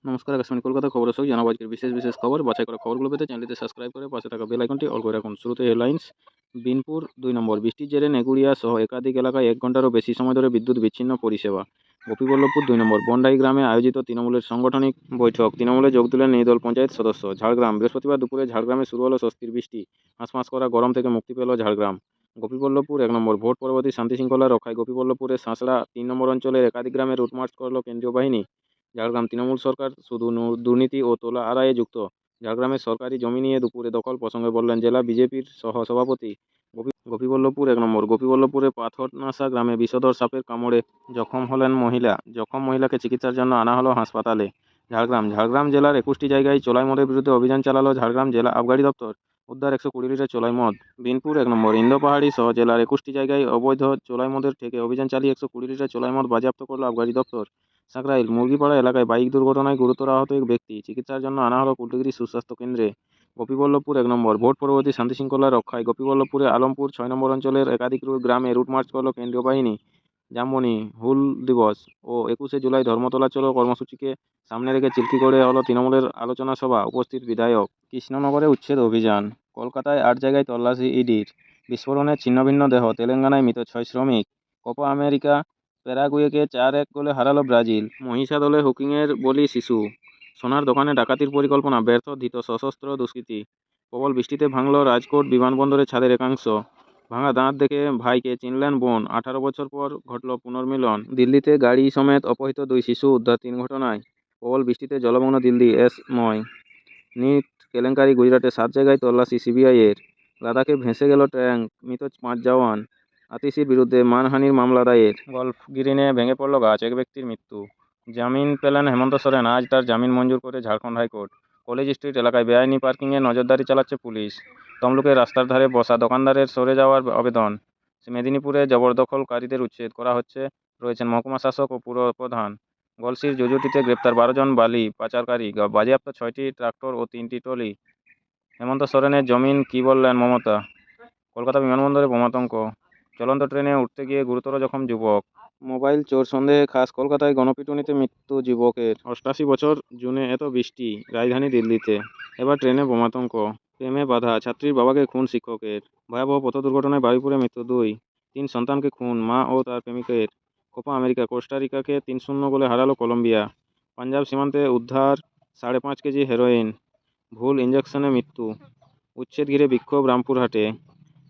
নমস্কার, আকাশবাণী কলকাতা খবরের সঙ্গে জানাবো আজকের বিশেষ খবর। বাছাই করা খবরগুলো পেতে চ্যানেলটিতে সাবস্ক্রাইব করে পাশে থাকা বেল আইকনটি অল করে রাখুন। শুরুতে হেডলাইন্স। বিনপুর ২ নম্বর, বৃষ্টির জেরে নেগুড়িয়া সহ একাধিক এলাকায় ১ ঘণ্টারও বেশি সময় ধরে বিদ্যুৎ বিচ্ছিন্ন পরিষেবা। গোপীবল্লভপুর ২ নম্বর, বন্ডাই গ্রামে আয়োজিত তৃণমূলের সাংগঠনিক বৈঠক, তৃণমূলে যোগ দিলেন নির্দল পঞ্চায়েত সদস্য। ঝাড়গ্রাম, বৃহস্পতিবার দুপুরে ঝাড়গ্রামে শুরু হলো স্বস্তির বৃষ্টি। হাঁসফাঁস করা গরম থেকে মুক্তি পেল ঝাড়গ্রাম। গোপীবল্লভপুর ১ নম্বর, ভোট পরবর্তী শান্তিশৃঙ্খলা রক্ষায় গোপীবল্লভপুরের শাঁসড়া ৩ নম্বর অঞ্চলের একাধিক গ্রামে রুটমার্চ করল কেন্দ্রীয় বাহিনী। ঝাড়গ্রাম, তৃণমূল সরকার শুধু দুর্নীতি ও তোলা আড়াইয়ে যুক্ত। ঝাড়গ্রামের সরকারি জমি নিয়ে দুপুরে দখল প্রসঙ্গে বললেন জেলা বিজেপির সহসভাপতি। গোপীবল্লভপুর ১ নম্বর, গোপীবল্লভপুরে পাথরনাশা গ্রামে বিষধর সাপের কামড়ে জখম হলেন মহিলা। জখম মহিলাকে চিকিৎসার জন্য আনা হলো হাসপাতালে। ঝাড়গ্রাম জেলার ২১টি জায়গায় চোলাই মদের বিরুদ্ধে অভিযান চালালো ঝাড়গ্রাম জেলা আবগারি দপ্তর। উদ্ধার ১২০ লিটার চোলাই মদ। বিনপুর ১ নম্বর, ইন্দোপাহাড়ি সহ জেলার ২১টি জায়গায় অবৈধ চোলাই মদের থেকে অভিযান চালিয়ে ১২০ লিটার চোলাই মদ বাজেয়াপ্ত করল আবগারি দপ্তর। সাঁকরাইল, মুরগিপাড়া এলাকায় বাইক দুর্ঘটনায় গুরুতর আহত এক ব্যক্তি, চিকিৎসার জন্য আনা হলো কুলটিগিরি সুস্বাস্থ্য কেন্দ্রে। গোপীবল্লভপুর ১ নম্বর, ভোট পরবর্তী শান্তিশৃঙ্খলা রক্ষায় গোপীবল্লভপুরে আলমপুর ৬ নম্বর অঞ্চলের একাধিক গ্রামে রুটমার্চ করল কেন্দ্রীয় বাহিনী। জামবনি, হুল দিবস ও ২১শে জুলাই ধর্মতলা চলো কর্মসূচিকে সামনে রেখে চিল্কিগড়ে হলো তৃণমূলের আলোচনা সভা। উপস্থিত বিধায়ক। কৃষ্ণনগরে উচ্ছেদ অভিযান। কলকাতায় ৮ জায়গায় তল্লাশি ইডির। বিস্ফোরণে ছিন্নভিন্ন দেহ। তেলেঙ্গানায় মৃত ৬ শ্রমিক। কোপা আমেরিকা, প্যারাগুয়েকে ৪-১ গোলে হারালো ব্রাজিল। মহিষাদলে হুকিংয়ের বলি শিশু। সোনার দোকানে ডাকাতির পরিকল্পনা ব্যর্থ, ধৃত সশস্ত্র দুষ্কৃতী। প্রবল বৃষ্টিতে ভাঙল রাজকোট বিমানবন্দরের ছাদের একাংশ। ভাঙা দাঁত দেখে ভাইকে চিনলেন বোন। ১৮ বছর পর ঘটল পুনর্মিলন। দিল্লিতে গাড়ি সমেত অপহৃত ২ শিশু উদ্ধার ৩ ঘটনায়। প্রবল বৃষ্টিতে জলমগ্ন দিল্লি এসময়। নিট কেলেঙ্কারি, গুজরাটে ৭ জায়গায় তল্লাশি সিবিআইয়ের। লাদাখে ভেসে গেল ট্যাঙ্ক, মৃত ৫ জওয়ান। আতিশির বিরুদ্ধে মানহানির মামলা দায়ের। গলফ গ্রিনে ভেঙে পড়ল গাছ, এক ব্যক্তির মৃত্যু। জামিন পেলেন হেমন্ত সোরেন, আজ তার জামিন মঞ্জুর করে ঝাড়খণ্ড হাইকোর্ট। কলেজ স্ট্রিট এলাকায় বেআইনি পার্কিংয়ে নজরদারি চালাচ্ছে পুলিশ। তমলুকে রাস্তার ধারে বসা দোকানদারের সরে যাওয়ার আবেদন। মেদিনীপুরে জবরদখলকারীদের উচ্ছেদ করা হচ্ছে, রয়েছেন মহকুমা শাসক ও পুর প্রধান। গলসির জুজুটিতে গ্রেপ্তার ১২ জন বালি পাচারকারী, বাজেয়াপ্ত ৬টি ট্রাক্টর ও ৩টি ট্রলি। হেমন্ত সোরেনের জমিন কী বললেন মমতা। কলকাতা বিমানবন্দরে বোমাতঙ্ক। চলন্ত ট্রেনে উঠতে গিয়ে গুরুতর জখম যুবক। মোবাইল চোর সন্দেহে খাস কলকাতায় গণপিটুনিতে মৃত্যু যুবকের। ৮৮ বছর, জুনে এত বৃষ্টি রাজধানী দিল্লিতে। এবার ট্রেনে বোমাতঙ্ক। প্রেমে বাধা, ছাত্রীর বাবাকে খুন শিক্ষকের। ভয়াবহ পথ দুর্ঘটনায় বারুইপুরে মৃত্যু ২। ৩ সন্তানকে খুন মা ও তার প্রেমিকের। কোপা আমেরিকা, কোস্টারিকাকে ৩-০ গোলে হারালো কলম্বিয়া। পাঞ্জাব সীমান্তে উদ্ধার ৫.৫ কেজি হেরোইন। ভুল ইঞ্জেকশনে মৃত্যু। উচ্ছেদ ঘিরে বিক্ষোভ রামপুরহাটে।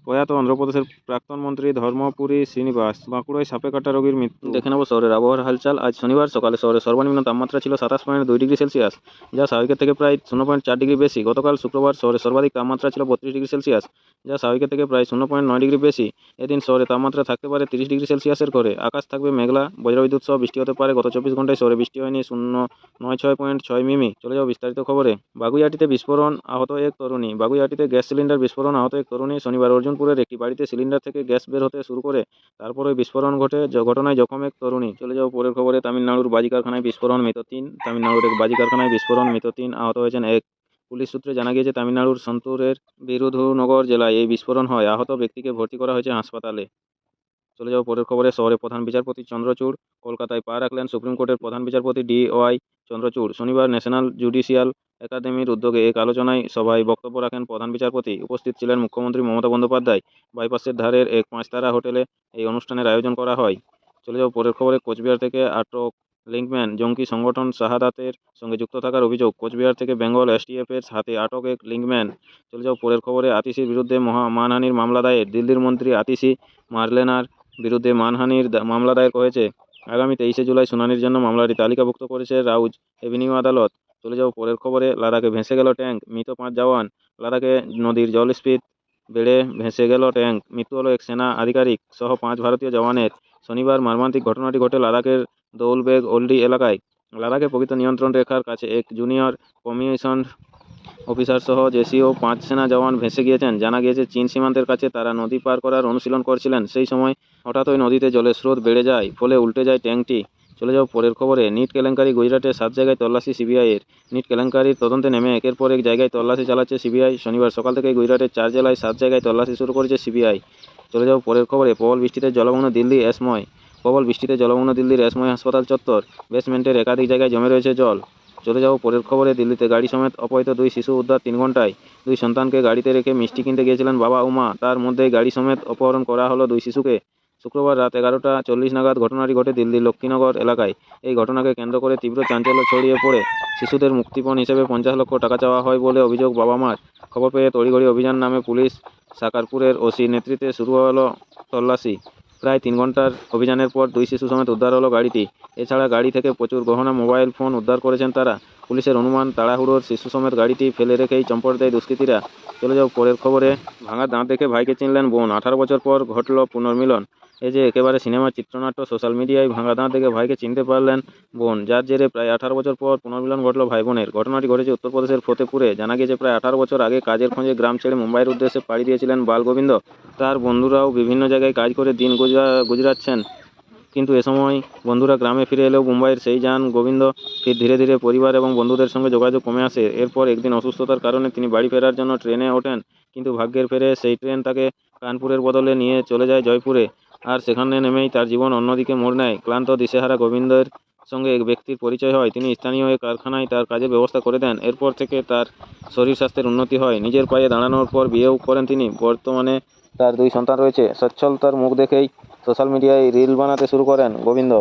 প্রয়াত অন্ধ্রপ্রদেশের প্রাক্তন মন্ত্রী ধর্মপুরী শ্রীনিবাস। বাঁকুড়ায় সাপে কাটা রোগীর মৃত্যু। দেখে নেব শহরের আবহাওয়ার হালচাল। আজ শনিবার সকালে শহরের সর্বনিম্ন তাপমাত্রা ছিল ২৭.২ ডিগ্রি সেলসিয়াস, যা স্বাভাবিকের থেকে প্রায় ০.৪ ডিগ্রি বেশি। গতকাল শুক্রবার শহরের সর্বাধিক তাপমাত্রা ছিল ৩২ ডিগ্রি সেলসিয়াস, যা স্বাভাবিকের থেকে প্রায় ০.৯ ডিগ্রি বেশি। এদিন শহরে তাপমাত্রা থাকতে পারে ৩০ ডিগ্রি সেলসিয়াসের ঘরে। আকাশ থাকবে মেঘলা, বজ্রবিদ্যুৎ সহ বৃষ্টি হতে পারে। গত ২৪ ঘন্টায় শহরে বৃষ্টি হয়নি ০৯৬.৬ মিমি। চলে যাও বিস্তারিত খবরে। বাগুইআটিতে বিস্ফোরণ, আহত এক তরুণী। বাগুইআটিতে গ্যাস সিলিন্ডার বিস্ফোরণ, আহত এক তরুণী। শনিবার অর্জুনপুরের একটি বাড়িতে সিলিন্ডার থেকে গ্যাস বের হতে শুরু করে তারপরে বিস্ফোরণ ঘটে। ঘটনায় জখম এক তরুণী। চলে যাও পরের খবরে। তামিলনাড়ুর বাজি কারখানায় বিস্ফোরণ, মৃত ৩। তামিলনাড়ুর এক বাজি কারখানায় বিস্ফোরণ, মৃত ৩, আহত হয়েছেন ১। পুলিশ সূত্রে জানা গিয়েছে, তামিলনাড়ুর সন্তুরের বিরুধুনগর জেলায় এই বিস্ফোরণ হয়। আহত ব্যক্তিকে ভর্তি করা হয়েছে হাসপাতালে। চলে যাও পরের খবরে। শহরে প্রধান বিচারপতি চন্দ্রচূড়। কলকাতায় পা রাখলেন সুপ্রিম কোর্টের প্রধান বিচারপতি DY চন্দ্রচূড়। শনিবার ন্যাশনাল জুডিশিয়াল একাডেমির উদ্যোগে এক আলোচনায় সভায় বক্তব্য রাখেন প্রধান বিচারপতি। উপস্থিত ছিলেন মুখ্যমন্ত্রী মমতা বন্দ্যোপাধ্যায়। বাইপাসের ধারের এক ৫-তারা হোটেলে এই অনুষ্ঠানের আয়োজন করা হয়। চলে যাও পরের খবরে। কোচবিহার থেকে আটক লিঙ্কম্যান। জঙ্গি সংগঠন শাহাদাতের সঙ্গে যুক্ত থাকার অভিযোগ। কোচবিহার থেকে বেঙ্গল STF-এর হাতে আটক এক লিঙ্কম্যান। চলে যাও পরের খবরে। আতিশির বিরুদ্ধে মানহানির মামলা দায়ের। দিল্লির মন্ত্রী আতিশি মার্লেনার বিরুদ্ধে মানহানির মামলা দায়ের হয়েছে। আগামী ২৩শে জুলাই শুনানির জন্য মামলাটি তালিকাভুক্ত করেছে রাউজ এভিনিউ আদালত। চলে যাও পরের খবরে। লাদাখে ভেসে গেল ট্যাঙ্ক, মৃত ৫ জওয়ান। লাদাখে নদীর জলস্ফীত বেড়ে ভেসে গেল ট্যাঙ্ক, মৃত্যু হলো এক সেনা আধিকারিক সহ ৫ ভারতীয় জওয়ানের। শনিবার মর্মান্তিক ঘটনাটি ঘটে লাদাখের দৌলবেগ ওল্ডি এলাকায়। লাদাখের প্রকৃত নিয়ন্ত্রণ রেখার কাছে এক জুনিয়র কমিশনড অফিসার সহ জেসিও ৫ সেনা জওয়ান ভেসে গিয়েছেন। জানা গিয়েছে, চীন সীমান্তের কাছে তারা নদী পার করার অনুশীলন করছিলেন। সেই সময় হঠাৎ ওই নদীতে জলের স্রোত বেড়ে যায়, ফলে উল্টে যায় ট্যাঙ্কটি। চলে যাও পরের খবরে। নিট কেলেঙ্কারি, গুজরাটে ৭ জায়গায় তল্লাশি সিবিআইয়ের। নিট কেলেঙ্কারির তদন্তে নেমে একের পর এক জায়গায় তল্লাশি চালাচ্ছে সিবিআই। শনিবার সকাল থেকেই গুজরাটের ৪ জেলায় ৭ জায়গায় তল্লাশি শুরু করেছে সিবিআই। চলে যাও পরের খবরে। প্রবল বৃষ্টিতে জলমগ্ন দিল্লি এসময়। প্রবল বৃষ্টিতে জলমগ্ন দিল্লির এসময় হাসপাতাল চত্বর। বেসমেন্টের একাধিক জায়গায় জমে রয়েছে জল। চলে যাব পরের খবরে। দিল্লিতে গাড়ি সমেত অপহৃত 2 শিশু উদ্ধার 3 ঘন্টায়। 2 সন্তানকে গাড়িতে রেখে মিষ্টি কিনতে গিয়েছিলেন বাবা ও মা, তার মধ্যেই গাড়ি সমেত অপহরণ করা হলো 2 শিশুকে। শুক্রবার রাত 11টা 40 নাগাদ ঘটনাটি ঘটে দিল্লির লক্ষ্মীনগর এলাকায়। এই ঘটনাকে কেন্দ্র করে তীব্র চাঞ্চল্য ছড়িয়ে পড়ে। শিশুদের মুক্তিপণ হিসেবে 50 লক্ষ টাকা চাওয়া হয় বলে অভিযোগ বাবা মার। খবর পেয়ে তড়িঘড়ি অভিযান নামে পুলিশ। সাকারপুরের ওসির নেতৃত্বে শুরু হলো তল্লাশি। প্রায় 3 ঘন্টার অভিযানের পর 2 শিশু সমেত উদ্ধার হলো গাড়িটি। এছাড়া গাড়ি থেকে প্রচুর গহনা, মোবাইল ফোন উদ্ধার করেছেন তারা। পুলিশের অনুমান, তাড়াহুড়োর শিশু সমেত গাড়িটি ফেলে রেখেই চম্পট দেয় দুষ্কৃতীরা। চলে যাও পরের খবরে। ভাঙা দাঁত দেখে ভাইকে চিনলেন বোন, 18 বছর পর ঘটল পুনর্মিলন। এই যে একেবারে সিনেমার চিত্রনাট্য, সোশ্যাল মিডিয়ায় ভাঙা দাঁত দেখে ভাইকে চিনতে পারলেন বোন, যার জেরে প্রায় 18 বছর পর পুনর্মিলন ঘটল ভাই বোনের। ঘটনাটি ঘটেছে উত্তরপ্রদেশের ফতেপুরে। জানা গিয়েছে প্রায় 18 বছর আগে কাজের খোঁজে গ্রাম ছেড়ে মুম্বাইয়ের উদ্দেশ্যে পাড়ি দিয়েছিলেন বালগোবিন্দ। তার বন্ধুরাও বিভিন্ন জায়গায় কাজ করে দিন গুজরাচ্ছেন, কিন্তু এ সময় বন্ধুরা গ্রামে ফিরে এলেও মুম্বাইয়ের সেই যান গোবিন্দ ধীরে ধীরে পরিবার এবং বন্ধুদের সঙ্গে যোগাযোগ কমে আসে। এরপর একদিন অসুস্থতার কারণে তিনি বাড়ি ফেরার জন্য ট্রেনে ওঠেন, কিন্তু ভাগ্যের ফেরে সেই ট্রেন তাকে কানপুরের বদলে নিয়ে চলে যায় জয়পুরে। আর সেখানে নেমেই তার জীবন অন্যদিকে মোড় নেয়। ক্লান্ত দিশেহারা গোবিন্দের সঙ্গে এক ব্যক্তির পরিচয় হয়। তিনি স্থানীয় এক কারখানায় তার কাজের ব্যবস্থা করে দেন। এরপর থেকে তার শরীর স্বাস্থ্যের উন্নতি হয়। নিজের পায়ে দাঁড়ানোর পর বিয়েও করেন তিনি। বর্তমানে তার 2 সন্তান রয়েছে। সচ্ছলতার মুখ দেখেই সোশ্যাল মিডিয়ায় রিল বানাতে শুরু করেন গোবিন্দ।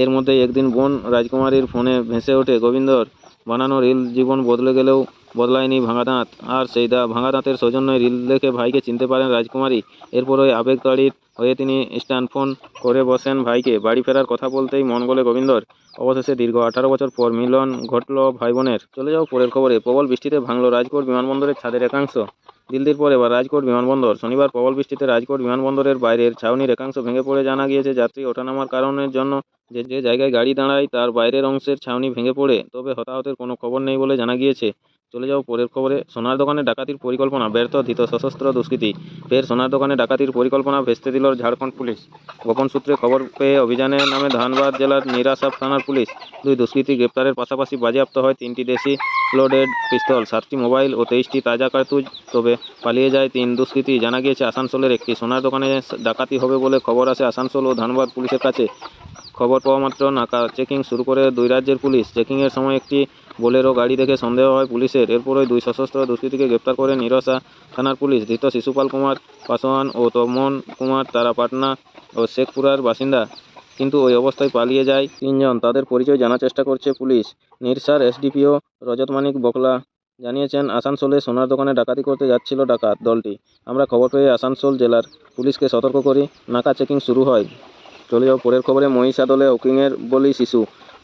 এর মধ্যেই একদিন বোন রাজকুমারীর ফোনে ভেসে ওঠে গোবিন্দর বানানো রিল। জীবন বদলে গেলেও বদলায়নি ভাঙা দাঁত। আর সেই ভাঙা দাঁতের সৌজন্যে রিল দেখে ভাইকে চিনতে পারেন রাজকুমারী। এরপর ওই আবেগতাড়িত হয়ে তিনি স্ট্যান্ড ফোন করে বসেন ভাইকে। বাড়ি ফেরার কথা বলতেই মন গলে গোবিন্দর। অবশেষে দীর্ঘ 18 বছর পর মিলন ঘটল ভাই বোনের। চলে যাও পরের খবরে। প্রবল বৃষ্টিতে ভাঙল রাজকোট বিমানবন্দরের ছাদের একাংশ। দিল্লির পর এবার রাজকোট বিমানবন্দর। শনিবার প্রবল বৃষ্টিতে রাজকোট বিমানবন্দরের বাইরের ছাউনির একাংশ ভেঙে পড়ে। জানা গিয়েছে যাত্রী ওঠানামার কারণের জন্য যে যে জায়গায় গাড়ি দাঁড়ায় তার বাইরের অংশের ছাউনি ভেঙে পড়ে। তবে হতাহতের কোনো খবর নেই বলে জানা গিয়েছে। চলে যাও পরের খবরে। সোনার দোকানে ডাকাতির পরিকল্পনা ব্যর্থ, ধৃত সশস্ত্র দুষ্কৃতী। ফের সোনার দোকানে ডাকাতির পরিকল্পনা ভেস্তে দিল ঝাড়খণ্ড পুলিশ। গোপন সূত্রে খবর পেয়ে অভিযানে নামে ধানবাদ জেলার নিরাসাব থানার পুলিশ। 2 দুষ্কৃতী গ্রেপ্তারের পাশাপাশি বাজেয়াপ্ত হয় 3টি দেশি লোডেড পিস্তল, 7টি মোবাইল ও 23টি তাজা কার্তুজ। তবে পালিয়ে যায় 3 দুষ্কৃতী। জানা গিয়েছে আসানসোলের একটি সোনার দোকানে ডাকাতি হবে বলে খবর আসে আসানসোল ও ধানবাদ পুলিশের কাছে। খবর পাওয়া মাত্র নাকা চেকিং শুরু করে 2 রাজ্যের পুলিশ। চেকিংয়ের সময় একটি বোলেরো গাড়ি দেখে সন্দেহ হয় পুলিশের। এরপরই 2 সশস্ত্র দুষ্কৃতীকে গ্রেপ্তার করে নিরসা থানার পুলিশ। ধৃত শিশুপাল কুমার পাসওয়ান ও তমন কুমার তারা পাটনা ও শেখপুরার বাসিন্দা, কিন্তু ওই অবস্থায় পালিয়ে যায় 3 জন। তাদের পরিচয় জানার চেষ্টা করছে পুলিশ। নিরসার এসডিপিও রজত মানিক বকলা জানিয়েছেন, আসানসোলে সোনার দোকানে ডাকাতি করতে যাচ্ছিল ডাকাত দলটি। আমরা খবর পেয়ে আসানসোল জেলার পুলিশকে সতর্ক করি। নাকা চেকিং শুরু হয়। চলে যাও পরের খবরে। মহিষাদলে হুকিংয়ের বলি শিশু।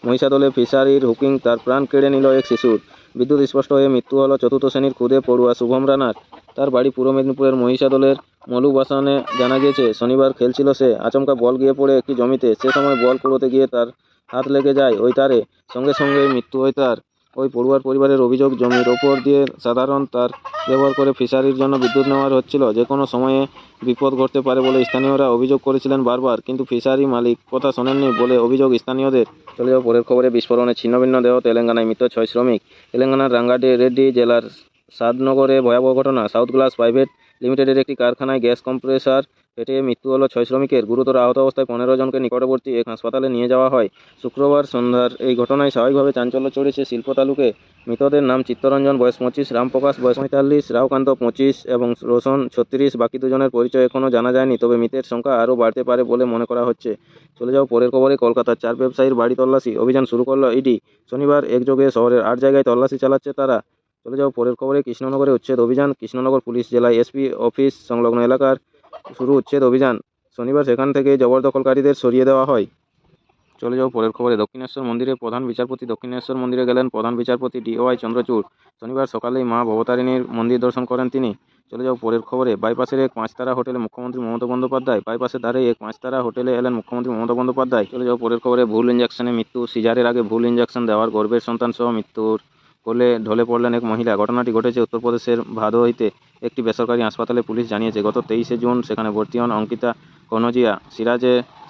মহিষাদলে ফিশারির হুকিং, তার প্রাণ কেড়ে নিল এক শিশুর। বিদ্যুৎ স্পষ্ট হয়ে মৃত্যু হলো 4র্থ শ্রেণীর খুদে পড়ুয়া শুভম রানার। তার বাড়ি পূর্ব মেদিনীপুরের মহিষাদলের মলুবাসানে। জানা গিয়েছে শনিবার খেলছিল সে। আচমকা বল গিয়ে পড়ে একটি জমিতে। সে সময় বল কুড়োতে গিয়ে তার হাত লেগে যায় ওই তারে। সঙ্গে সঙ্গে মৃত্যু হয় তার। ওই পড়ুয়ার পরিবারের অভিযোগ, জমির ওপর দিয়ে সাধারণ তার ব্যবহার করে ফিশারির জন্য বিদ্যুৎ নেওয়া হচ্ছিল। যে কোনো সময়ে বিপদ ঘটতে পারে বলে স্থানীয়রা অভিযোগ করেছিলেন বারবার, কিন্তু ফিশারি মালিক কথা শোনেননি বলে অভিযোগ স্থানীয়দের। চলে যাও পরের খবরে। বিস্ফোরণে ছিন্নভিন্ন দেহ তেলেঙ্গানায়, মৃত 6 শ্রমিক। তেলেঙ্গানার রাঙ্গারেড্ডি জেলার সাদনগরে ভয়াবহ ঘটনা। সাউথ গ্লাস প্রাইভেট লিমিটেডের একটি কারখানায় গ্যাস কম্প্রেসার ফেটে মৃত্যু হলো 6 শ্রমিকের। গুরুতর আহত অবস্থায় 15 জনকে নিকটবর্তী এক হাসপাতালে নিয়ে যাওয়া হয়। শুক্রবার সন্ধ্যার এই ঘটনায় স্বাভাবিকভাবে চাঞ্চল্য ছড়িয়েছে শিল্প তালুকে। মৃতদের নাম চিত্তরঞ্জন বয়স 25, রামপ্রকাশ বয়স 45, রাওকান্ত 25 এবং রোশন 36। বাকি 2 জনের পরিচয় এখনও জানা যায়নি, তবে মৃতের সংখ্যা আরও বাড়তে পারে বলে মনে করা হচ্ছে। চলে যাও পরের খবরে। কলকাতার 4 ব্যবসায়ীর বাড়ি তল্লাশি অভিযান শুরু করল ইডি। শনিবার একযোগে শহরের 8 জায়গায় তল্লাশি চালাচ্ছে তারা। চলে যাও পরের খবরে। কৃষ্ণনগরে উচ্ছেদ অভিযান। কৃষ্ণনগর পুলিশ জেলায় এসপি অফিস সংলগ্ন এলাকার শুরু উচ্ছেদ অভিযান। শনিবার সেখান থেকে জবরদখলকারীদের সরিয়ে দেওয়া হয়। চলে যাও পরের খবরে। দক্ষিণেশ্বর মন্দিরে প্রধান বিচারপতি। দক্ষিণেশ্বর মন্দিরে গেলেন প্রধান বিচারপতি DOY চন্দ্রচূড়। শনিবার সকালেই মা ভবতারিণীর মন্দির দর্শন করেন তিনি। চলে যাও পরের খবরে। বাইপাসের এক 5 তারা হোটেলে মুখ্যমন্ত্রী মমতা বন্দ্যোপাধ্যায়। বাইপাসের ধারে এক 5 তারা হোটেলে এলেন মুখ্যমন্ত্রী মমতা বন্দ্যোপাধ্যায়। চলে যাও পরের খবরে। ভুল ইঞ্জেকশনে মৃত্যু। সিজারের আগে ভুল ইঞ্জেকশন দেওয়ার গর্ভের সন্তান সহ মৃত্যুর কোলে ঢলে পড়লেন এক মহিলা। ঘটনাটি ঘটেছে উত্তরপ্রদেশের ভাদোহীতে একটি বেসরকারি হাসপাতালে। পুলিশ জানিয়েছে, গত 23শে জুন সেখানে ভর্তি হন অঙ্কিতা কনজিয়া।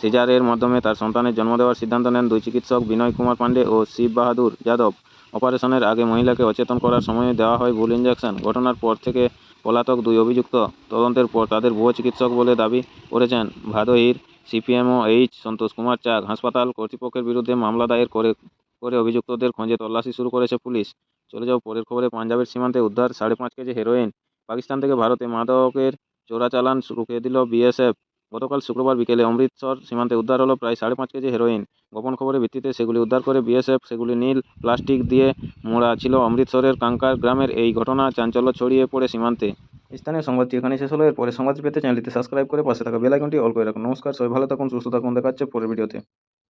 সিজারের মাধ্যমে তার সন্তানের জন্ম দেওয়ার সিদ্ধান্ত নেন 2 চিকিৎসক, বিনয় কুমার পাণ্ডে ও শিব বাহাদুর যাদব। অপারেশনের আগে মহিলাকে অচেতন করার সময় দেওয়া হয় ভুল ইঞ্জেকশন। ঘটনার পর থেকে পলাতক 2 অভিযুক্ত। তদন্তের পর তাদের ভুয়ো চিকিৎসক বলে দাবি করেছেন ভাদোহীর CPMO সন্তোষ কুমার চাক। হাসপাতাল কর্তৃপক্ষের বিরুদ্ধে মামলা দায়ের করে অভিযুক্তদের খোঁজে তল্লাশি শুরু করেছে পুলিশ। চলে যাও পরের খবরে। পাঞ্জাবের সীমান্তে উদ্ধার 5.5 কেজি হেরোইন। পাকিস্তান থেকে ভারতে মাদকের চোরাচালান রুখে দিল বিএসএফ। গতকাল শুক্রবার বিকেলে অমৃতসর সীমান্তে উদ্ধার হলো প্রায় 5.5 কেজি হেরোইন। গোপন খবরের ভিত্তিতে সেগুলি উদ্ধার করে বিএসএফ। সেগুলি নীল প্লাস্টিক দিয়ে মোড়া ছিল। অমৃতসরের কাঙ্কার গ্রামের এই ঘটনা চাঞ্চল্য ছড়িয়ে পড়ে সীমান্তে। স্থানীয় সংবাদটি এখানেই শেষ হলো। এর পরে সংবাদটি পেতে চ্যানেলটিতে সাবস্ক্রাইব করে পাশে থাকা বেল আইকনটি অল করে রাখুন। নমস্কার, সবাই ভালো থাকুন, সুস্থ থাকুন। দেখা হচ্ছে পরের ভিডিওতে।